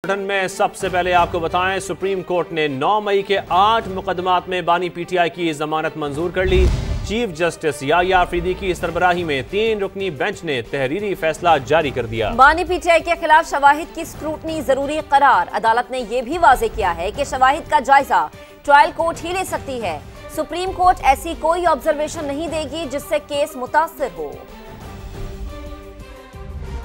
Bulletin में सबसे पहले आपको बताएं, सुप्रीम कोर्ट ने 9 मई के 8 मुकदमात में बानी पीटीआई की जमानत मंजूर कर ली। चीफ जस्टिस याह्या अफरीदी की सरबराही में 3 रुकनी बेंच ने तहरीरी फैसला जारी कर दिया। बानी पीटीआई के खिलाफ शवाहिद की स्क्रूटनी जरूरी करार। अदालत ने यह भी वाजे किया है कि शवाहिद का जायजा ट्रायल कोर्ट ही ले सकती है। सुप्रीम कोर्ट ऐसी कोई ऑब्जर्वेशन नहीं देगी जिससे केस मुतासिर हो।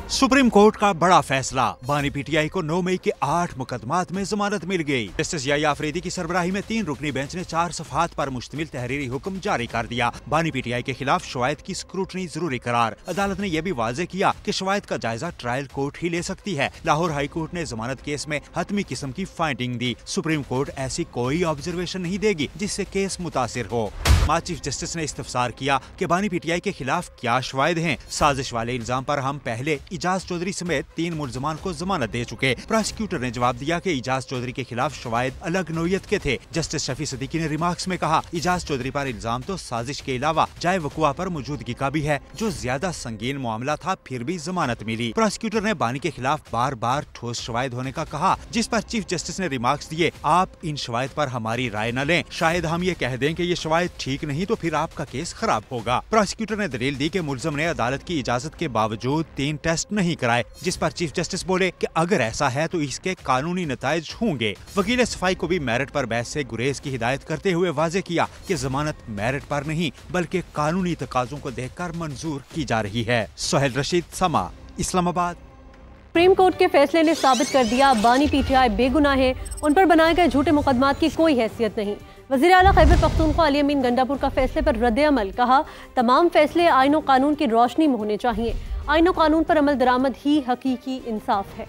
सुप्रीम कोर्ट का बड़ा फैसला, बानी पीटीआई को 9 मई के 8 मुकदमात में जमानत मिल गई। जस्टिस याह्या अफरीदी की सरबराही में 3 रुकनी बेंच ने 4 सफहात पर मुश्तमिल तहरीरी हुक्म जारी कर दिया। बानी पीटीआई के खिलाफ शवाहिद की स्क्रूटनी जरूरी करार। अदालत ने यह भी वाजे किया कि शवाहिद का जायजा ट्रायल कोर्ट ही ले सकती है। लाहौर हाई कोर्ट ने जमानत केस में हतमी किस्म की फाइंडिंग दी। सुप्रीम कोर्ट ऐसी कोई ऑब्जर्वेशन नहीं देगी जिससे केस मुतासिर हो। चीफ जस्टिस ने इस्तफसार किया कि बानी पीटीआई के खिलाफ क्या शवाहिद हैं। साजिश वाले इल्जाम पर हम पहले इजाज चौधरी समेत 3 मुल्जमान को जमानत दे चुके। प्रोसिक्यूटर ने जवाब दिया कि इजाज चौधरी के खिलाफ शवाहिद अलग नौयत के थे। जस्टिस शफी सिद्दीकी ने रिमार्क्स में कहा, इजाज चौधरी पर इल्जाम तो साजिश के अलावा जाए वकुआ पर मौजूदगी का भी है, जो ज्यादा संगीन मामला था, फिर भी जमानत मिली। प्रोसिक्यूटर ने बानी के खिलाफ बार बार ठोस शवाहिद होने का कहा, जिस पर चीफ जस्टिस ने रिमार्क्स दिए, आप इन शवाहिद पर हमारी राय न लें, शायद हम ये कह दें कि ये शवाहिद ठीक नहीं तो फिर आपका केस खराब होगा। प्रोसिक्यूटर ने दलील दी कि मुल्जिम ने अदालत की इजाजत के बावजूद 3 टेस्ट नहीं कराए, जिस पर चीफ जस्टिस बोले कि अगर ऐसा है तो इसके कानूनी नताइज होंगे। वकील सफाई को भी मेरिट पर बहस से गुरेज की हिदायत करते हुए वाजे किया कि जमानत मेरिट पर नहीं बल्कि कानूनी तकाजों को देखकर मंजूर की जा रही है। सोहेल रशीद, समा, इस्लामाबाद। सुप्रीम कोर्ट के फैसले ने साबित कर दिया बानी पीटीआई बेगुनाह है, उन पर बनाए गए झूठे मुकदमात की कोई हैसियत नहीं। वज़ीर आला खैबर पख्तूनख्वा अली अमीन गंडापुर का फैसले पर रद्द-ए-अमल, कहा तमाम फैसले आईन और कानून की रोशनी में होने चाहिए। आईन और कानून पर अमल दरामद ही हकीकी इंसाफ है।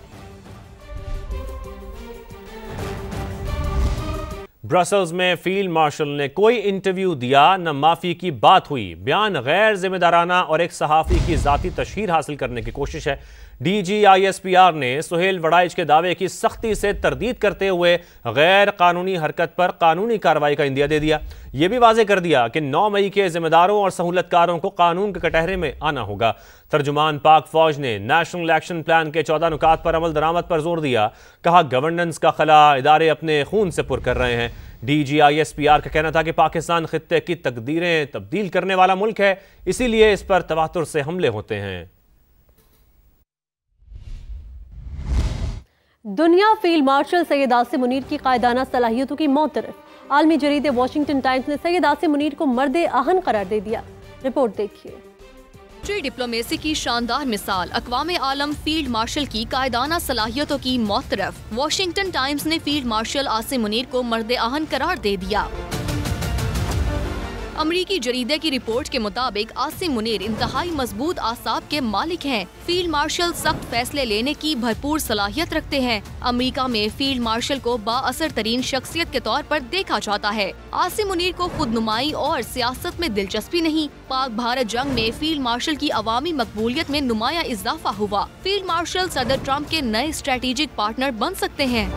ब्रसल्स में फील्ड मार्शल ने कोई इंटरव्यू दिया, न माफी की बात हुई। बयान गैर जिम्मेदाराना और एक सहाफी की जाती तशहीर हासिल करने की कोशिश है। DGISPR ने सुहेल वड़ाइच के दावे की सख्ती से तरदीद करते हुए गैर कानूनी हरकत पर कानूनी कार्रवाई का इंदिया दे दिया। यह भी वाजे कर दिया कि 9 मई के जिम्मेदारों और सहूलतकारों को कानून के कटहरे में आना होगा। तर्जुमान पाक फौज ने नेशनल एक्शन प्लान के 14 नुकात पर अमल दरामद पर जोर दिया। कहा गवर्नेंस का खला इदारे अपने खून से पुर कर रहे हैं। DGISPR का कहना था कि पाकिस्तान खित्ते की तकदीरें तब्दील करने वाला मुल्क है, इसीलिए इस पर तवातुर से हमले होते हैं। दुनिया फील्ड मार्शल सैयद आसिम मुनीर की कायदाना सलाहियतों की मोतरफ। आलमी जरीदे वॉशिंगटन टाइम्स ने सैयद आसिम मुनीर को मर्दे आहन करार दे दिया। रिपोर्ट देखिए। डिप्लोमेसी की शानदार मिसाल, अक़वाम आलम फील्ड मार्शल की कायदाना सलाहियतों की मोतरफ। वॉशिंगटन टाइम्स ने फील्ड मार्शल आसिम मुनीर को मर्दे आहन करार दे दिया। अमरीकी जरीदे की रिपोर्ट के मुताबिक आसिम मुनीर इंतहाई मजबूत आसाब के मालिक हैं। फील्ड मार्शल सख्त फैसले लेने की भरपूर सलाहियत रखते हैं। अमेरिका में फील्ड मार्शल को बाअसर तरीन शख्सियत के तौर पर देखा जाता है। आसिम मुनीर को खुदनुमाई और सियासत में दिलचस्पी नहीं। पाक भारत जंग में फील्ड मार्शल की अवामी मकबूलियत में नुमाया इजाफा हुआ। फील्ड मार्शल सदर ट्रंप के नए स्ट्रेटेजिक पार्टनर बन सकते हैं।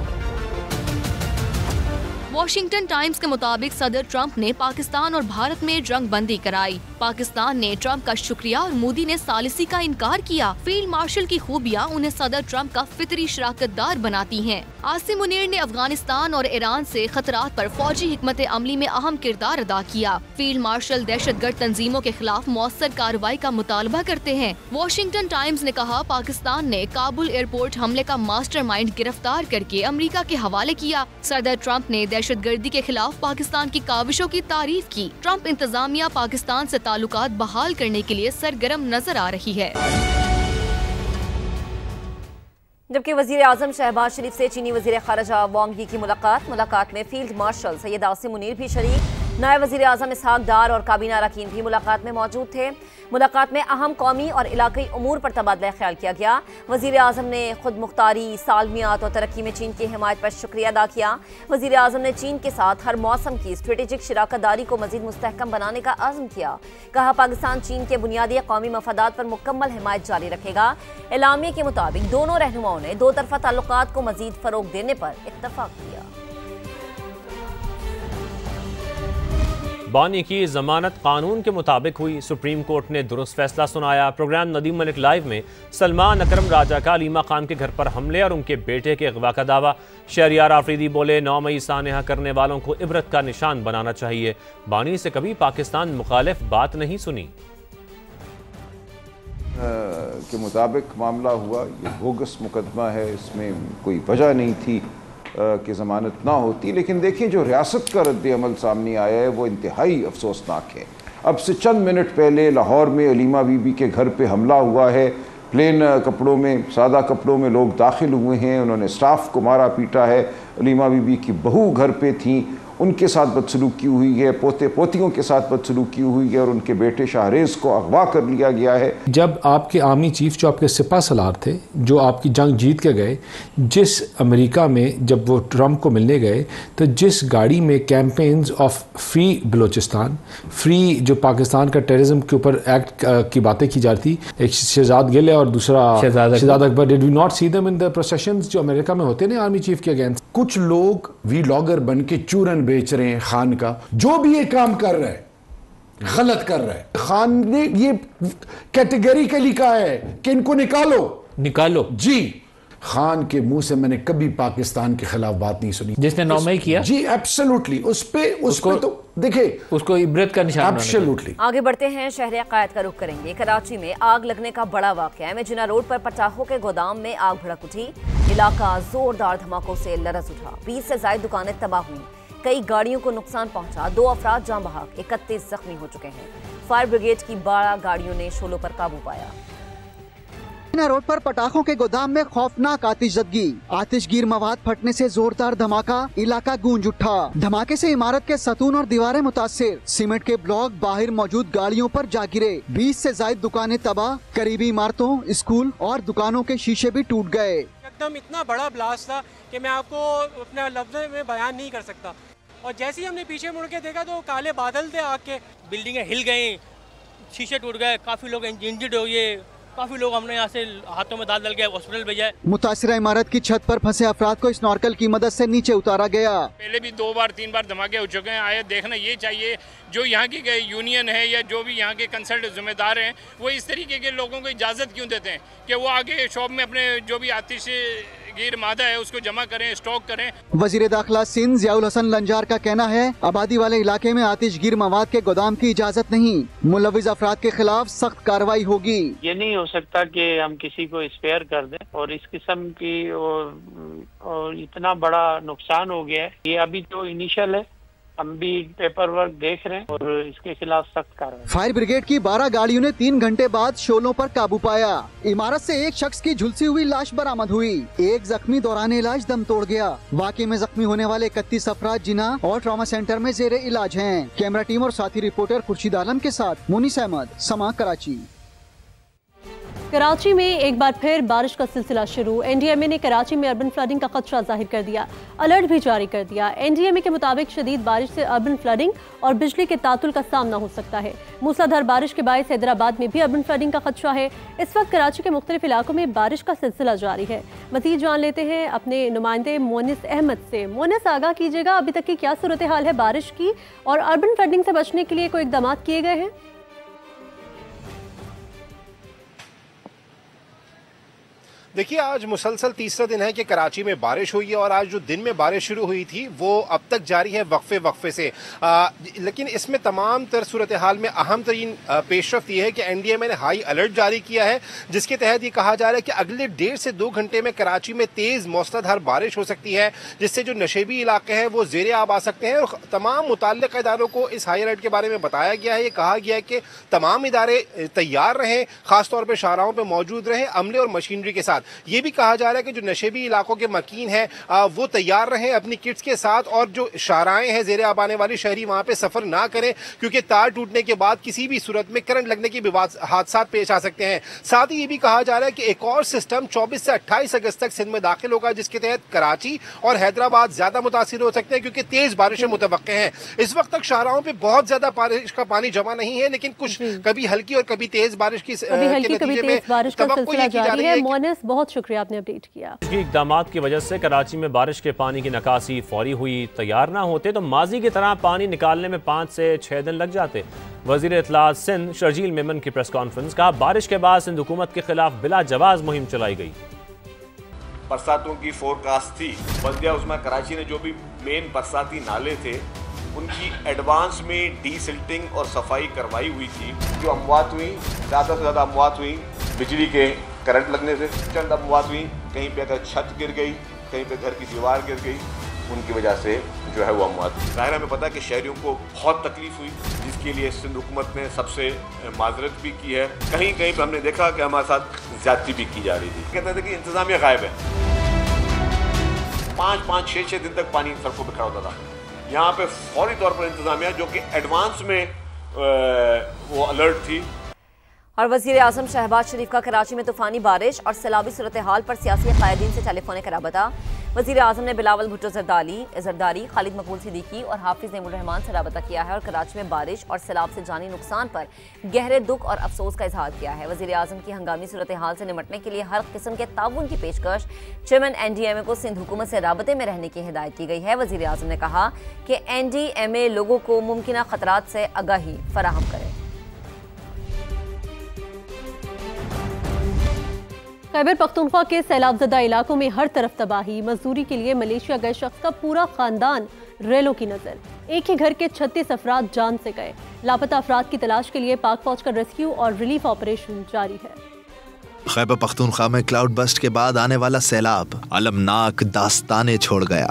वॉशिंगटन टाइम्स के मुताबिक सदर ट्रंप ने पाकिस्तान और भारत में जंग बंदी कराई। पाकिस्तान ने ट्रंप का शुक्रिया और मोदी ने सालिसी का इनकार किया। फील्ड मार्शल की खूबियां उन्हें सदर ट्रंप का फितरी शराकतदार बनाती हैं। आसिम मुनीर ने अफगानिस्तान और ईरान से खतरात पर फौजी हिकमत अमली में अहम किरदार अदा किया। फील्ड मार्शल दहशतगर्द तंजीमों के खिलाफ मौसर कार्रवाई का मुतालबा करते हैं। वॉशिंगटन टाइम्स ने कहा, पाकिस्तान ने काबुल एयरपोर्ट हमले का मास्टरमाइंड गिरफ्तार करके अमेरिका के हवाले किया। सदर ट्रंप ने दहशतगर्दी के खिलाफ पाकिस्तान की काविशों की तारीफ की। ट्रंप इंतजामिया पाकिस्तान से ताल्लुकात बहाल करने के लिए सरगर्म नजर आ रही है। जबकि वजीर आजम शहबाज शरीफ से चीनी वजीर खारजा वांग यी की मुलाकात में फील्ड मार्शल सैयद आसिम मुनीर भी शरीक। नायब वजीर आजम इसहाक डार और काबीना अरकान भी मुलाकात में मौजूद थे। मुलाकात में अहम कौमी और इलाकई उमूर पर तबादला ख्याल किया गया। वजीर आजम ने खुद मुख्तारी, सालमियात और तरक्की में चीन की हिमायत पर शुक्रिया अदा किया। वजीर आजम ने चीन के साथ हर मौसम की स्ट्रेटेजिक शराकतदारी को मजीद मुस्तहकम बनाने का अज़्म किया। कहा, पाकिस्तान चीन के बुनियादी कौमी मफादात पर मुकम्मल हिमायत जारी रखेगा। एलामिया के मुताबिक दोनों रहनुमाओं ने दो तरफा ताल्लुकात को मजीद फरोग देने पर इत्तफाक किया। बानी की जमानत कानून के मुताबिक हुई, सुप्रीम कोर्ट ने दुरुस्त फैसला सुनाया। प्रोग्राम नदीम मलिक लाइव में सलमान अकरम राजा का अलीमा खान के घर पर हमले और उनके बेटे के अगवा का दावा। शहरियार आफरीदी बोले 9 मई सानहा करने वालों को इबरत का निशान बनाना चाहिए। बानी से कभी पाकिस्तान मुखालिफ बात नहीं सुनी। के मुताबिक मामला हुआ, ये बोगस मुकदमा है, इसमें कोई वजह नहीं थी कि ज़मानत ना होती। लेकिन देखिए जो रियासत का रद्द अमल सामने आया है वो इंतहाई अफसोसनाक है। अब से चंद मिनट पहले लाहौर में अलीमा बीबी के घर पे हमला हुआ है। प्लेन कपड़ों में, सादा कपड़ों में लोग दाखिल हुए हैं, उन्होंने स्टाफ को मारा पीटा है। अलीमा बीबी की बहू घर पे थी, उनके साथ बदसलूकी हुई है, पोते पोतियों के साथ बदसलूकी हुई है और उनके बेटे शाहरेज को अगवा कर लिया गया है। जब आपके आर्मी चीफ जो आपके सिपा सलार थे, जो आपकी जंग जीत के गए, जिस अमेरिका में जब वो ट्रंप को मिलने गए तो जिस गाड़ी में campaigns of free Balochistan, free जो पाकिस्तान का टेररिज्म के ऊपर एक्ट की बातें की जाती, एक शहजाद गिल है और दूसरा Shahzad Akbar, did we not see them in the processions जो अमेरिका में होते हैं आर्मी चीफ के अगेंस्ट। कुछ लोग वीलॉगर बन के चूरन बेच रहे हैं खान का। जो भी ये काम कर रहा है गलत कर रहा है। खान ने ये कैटेगरिकली कहा है कि इनको निकालो जी। खान के मुंह से मैंने कभी पाकिस्तान के खिलाफ बात नहीं सुनी। जिसने 9 मई किया जी, एब्सोल्युटली उस पे तो देखिए उसको इबरत का निशान। एब्सोल्युटली। आगे बढ़ते हैं, शहर अकायद का रुख करेंगे। कराची में आग लगने का बड़ा वाकया है। मेजिना रोड पर पटाखों के गोदाम में आग भड़क उठी। इलाका जोरदार धमाकों से लरज उठा। 20 से ज्यादा दुकानें तबाह हुई, कई गाड़ियों को नुकसान पहुंचा। 2 अफराद जान बहक, 31 जख्मी हो चुके हैं। फायर ब्रिगेड की 12 गाड़ियों ने शोलों पर काबू पाया। रोड पर पटाखों के गोदाम में खौफनाक आतिशज़दगी, आतिशगीर मवाद फटने से जोरदार धमाका, इलाका गूंज उठा। धमाके से इमारत के सतून और दीवारें मुतासिर, सीमेंट के ब्लॉक बाहर मौजूद गाड़ियों पर जा गिरे। 20 से ज्यादा दुकानें तबाह, करीबी इमारतों, स्कूल और दुकानों के शीशे भी टूट गए। एकदम इतना बड़ा ब्लास्ट था कि मैं आपको अपने लफ्ज़ों में बयान नहीं कर सकता। और जैसे ही हमने पीछे मुड़ के देखा तो काले बादल थे आग के। बिल्डिंगें हिल गई, शीशे टूट गए, काफ़ी लोग इंजर्ड हो गए, काफ़ी लोग हमने यहाँ से हाथों में डाल के हॉस्पिटल भेजा। मुतासिरा इमारत की छत पर फंसे अफराद को स्नॉर्कल की मदद से नीचे उतारा गया। पहले भी 2 बार 3 बार धमाके हो चुके हैं। आए देखना ये चाहिए जो यहाँ की यूनियन है या जो भी यहाँ के कंसल्ट जिम्मेदार हैं वो इस तरीके के लोगों को इजाज़त क्यों देते हैं कि वो आगे शॉप में अपने जो भी आतिशगीर मादा है उसको जमा करें, स्टॉक करें। वजीर दाखिला सिंध ज़ियाउल हसन लंजार का कहना है आबादी वाले इलाके में आतिशगीर मवाद के गोदाम की इजाज़त नहीं, मुलविज़ अफराद के खिलाफ सख्त कार्रवाई होगी। ये नहीं हो सकता कि हम किसी को स्पेयर कर दें और इस किस्म की और इतना बड़ा नुकसान हो गया है। ये अभी तो इनिशियल है, हम भी पेपर वर्क देख रहे हैं और इसके खिलाफ सख्त कार्रवाई। फायर ब्रिगेड की 12 गाड़ियों ने 3 घंटे बाद शोलों पर काबू पाया। इमारत से एक शख्स की झुलसी हुई लाश बरामद हुई। एक जख्मी दौरान इलाज दम तोड़ गया। वाकये में जख्मी होने वाले 31 अफराद जिना और ट्रॉमा सेंटर में जेरे इलाज हैं। कैमरा टीम और साथी रिपोर्टर खुर्शीद आलम के साथ मुनीस अहमद, समा, कराची। कराची में एक बार फिर बारिश का सिलसिला शुरू। एनडीएमए ने कराची में अर्बन फ्लडिंग का खदशा जाहिर कर दिया, अलर्ट भी जारी कर दिया। एनडीएमए के मुताबिक शदीद बारिश से अर्बन फ्लडिंग और बिजली के तातुल का सामना हो सकता है। मूसलाधार बारिश के बायस हैदराबाद में भी अर्बन फ्लडिंग का खदशा है। इस वक्त कराची के मुख्तलिफ इलाकों में बारिश का सिलसिला जारी है। मज़ीद जान लेते हैं अपने नुमाइंदे मोनिस अहमद से। मोनिस, आगाह कीजिएगा, अभी तक की क्या सूरत हाल है बारिश की और अर्बन फ्लडिंग से बचने के लिए कोई इक़दाम किए गए हैं? देखिए, आज मुसलसल तीसरा दिन है कि कराची में बारिश हुई है और आज जो दिन में बारिश शुरू हुई थी वो अब तक जारी है वक्फे से। लेकिन इसमें तमाम तर सूरत हाल में अहम तरीन पेशरफ्त ये है कि एनडीएमए ने हाई अलर्ट जारी किया है, जिसके तहत ये कहा जा रहा है कि अगले 1.5 से 2 घंटे में कराची में तेज़ मौसलाधार बारिश हो सकती है, जिससे जो नशेबी इलाके हैं वो ज़ेरे आब आ सकते हैं। और तमाम मुताल्लिक़ इदारों को इस हाई अलर्ट के बारे में बताया गया है। ये कहा गया है कि तमाम इदारे तैयार रहें, खासतौर पर शाहराहों पर मौजूद रहें अमले और मशीनरी के साथ। ये भी कहा जा रहा है कि जो नशेबी इलाकों के मकीन हैं वो तैयार रहें अपनी किट्स के साथ, और जो शाहराएं हैं ज़ेरे आब आने वाली शहरी वहां पे सफर ना करें, क्योंकि तार टूटने के बाद किसी भी सूरत में करंट लगने के भी हादसा पेश आ सकते हैं। साथ ही ये भी कहा जा रहा है कि एक और सिस्टम 24 से 28 अगस्त तक सिंध में दाखिल होगा, जिसके तहत कराची और हैदराबाद ज्यादा मुतासिर हो सकते हैं, क्योंकि तेज बारिशें मुतवक्के हैं। इस वक्त तक शाहराहों पे बहुत ज्यादा बारिश का पानी जमा नहीं है, लेकिन कुछ कभी हल्की और कभी तेज बारिश की बारिश का सिलसिला जारी है। मोनिस, बहुत बहुत शुक्रिया, आपने अपडेट किया। इकदाम की वजह से कराची में बारिश के पानी की निकासी फौरी हुई। तैयार ना होते तो माजी की तरह पानी निकालने में 5 से 6 दिन लग जाते। वजीर इत्तलात सिंध शर्जील मेमन की प्रेस कॉन्फ्रेंस, कहा बारिश के बाद सिंध हुकूमत के खिलाफ बिला जवाज मुहिम चलाई गई। बरसातों की फोरकास्ट थी, बल्दिया उस्मा कराची ने जो भी मेन बरसाती नाले थे उनकी एडवांस में डीसिल्टिंग और सफाई करवाई हुई थी। जो अमवात हुई, ज़्यादा से ज़्यादा अमवात हुई बिजली के करंट लगने से, चंद अमवात हुई कहीं पे अगर छत गिर गई, कहीं पे घर की दीवार गिर गई, उनकी वजह से जो है वो अमवात। ज़ाहिर हमें पता है कि शहरियों को बहुत तकलीफ हुई, जिसके लिए सिंध हुकूमत ने सबसे माजरत भी की है। कहीं कहीं पर हमने देखा कि हमारे साथ ज्यादती भी की जा रही थी। कहते थे कि इंतजामिया गायब है। 5-5, 6-6 दिन तक पानी सड़कों पर खड़ा होता था। यहाँ पे फौरी तौर पर इंतजामिया जो कि एडवांस में वो अलर्ट थी। और वज़ीर आज़म शहबाज शरीफ का कराची में तूफानी बारिश और सैलाबी सूरत हाल पर सियासी कायदीन से टेलीफोनिक राबता। वज़ीर आज़म ने बिलावल भुट्टो जरदारी, खालिद मकबूल सिद्दीकी और हाफिज नईमुर रहमान से राबता किया है और कराची में बारिश और सैलाब से जानी नुकसान पर गहरे दुख और अफसोस का इजहार किया है। वज़ीर आज़म की हंगामी सूरत हाल से निपटने के लिए हर किस्म के ताउन की पेशकश चेयरमैन NDMA को सिंध हुकूमत से राबते में रहने की हिदायत की गई है। वज़ीर आज़म ने कहा कि NDMA लोगों को मुमकिन खतरात से आगाही फराहम करे। खैबर पख्तूनख्वा के सैलाबजदा इलाकों में हर तरफ तबाही। मजदूरी के लिए मलेशिया गए शख्स का पूरा खानदान रेलों की नजर। एक ही घर के 36 अफराद जान से गए। लापता अफराद की तलाश के लिए पाक फौज का रेस्क्यू और रिलीफ ऑपरेशन जारी है। खैबर पख्तूनख्वा में क्लाउड बस्ट के बाद आने वाला सैलाब अलमनाक दास्ताने छोड़ गया।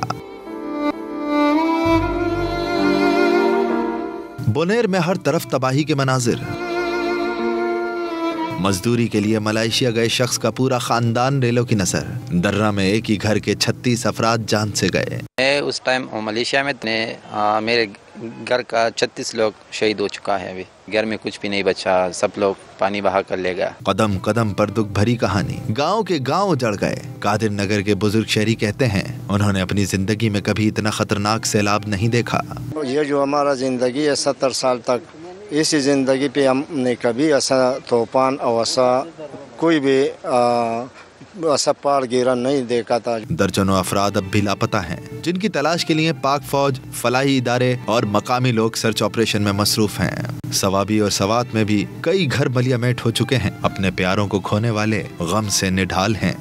बोनेर में हर तरफ तबाही के मनाजिर। मजदूरी के लिए मलेशिया गए शख्स का पूरा खानदान रेलों की नजर। दर्रा में एक ही घर के 36 अफराद जान से गए। मैं उस टाइम मलेशिया में मेरे घर का 36 लोग शहीद हो चुका है। अभी घर में कुछ भी नहीं बचा, सब लोग पानी बहा कर ले गया। कदम कदम पर दुख भरी कहानी। गांव के गांव जड़ गए। कादिर नगर के बुजुर्ग शहरी कहते हैं उन्होंने अपनी जिंदगी में कभी इतना खतरनाक सैलाब नहीं देखा। ये जो हमारा जिंदगी है 70 साल तक, इसी ज़िंदगी पे हमने कभी ऐसा तूफान और ऐसा कोई भी ऐसा पहाड़ गिरा नहीं देखा था। दर्जनों अफराद अब भी लापता हैं, जिनकी तलाश के लिए पाक फौज, फलाही इदारे और मकामी लोग सर्च ऑपरेशन में मसरूफ हैं। सवाबी और सवात में भी कई घर बलियामेट हो चुके हैं। अपने प्यारों को खोने वाले गम से निढाल हैं।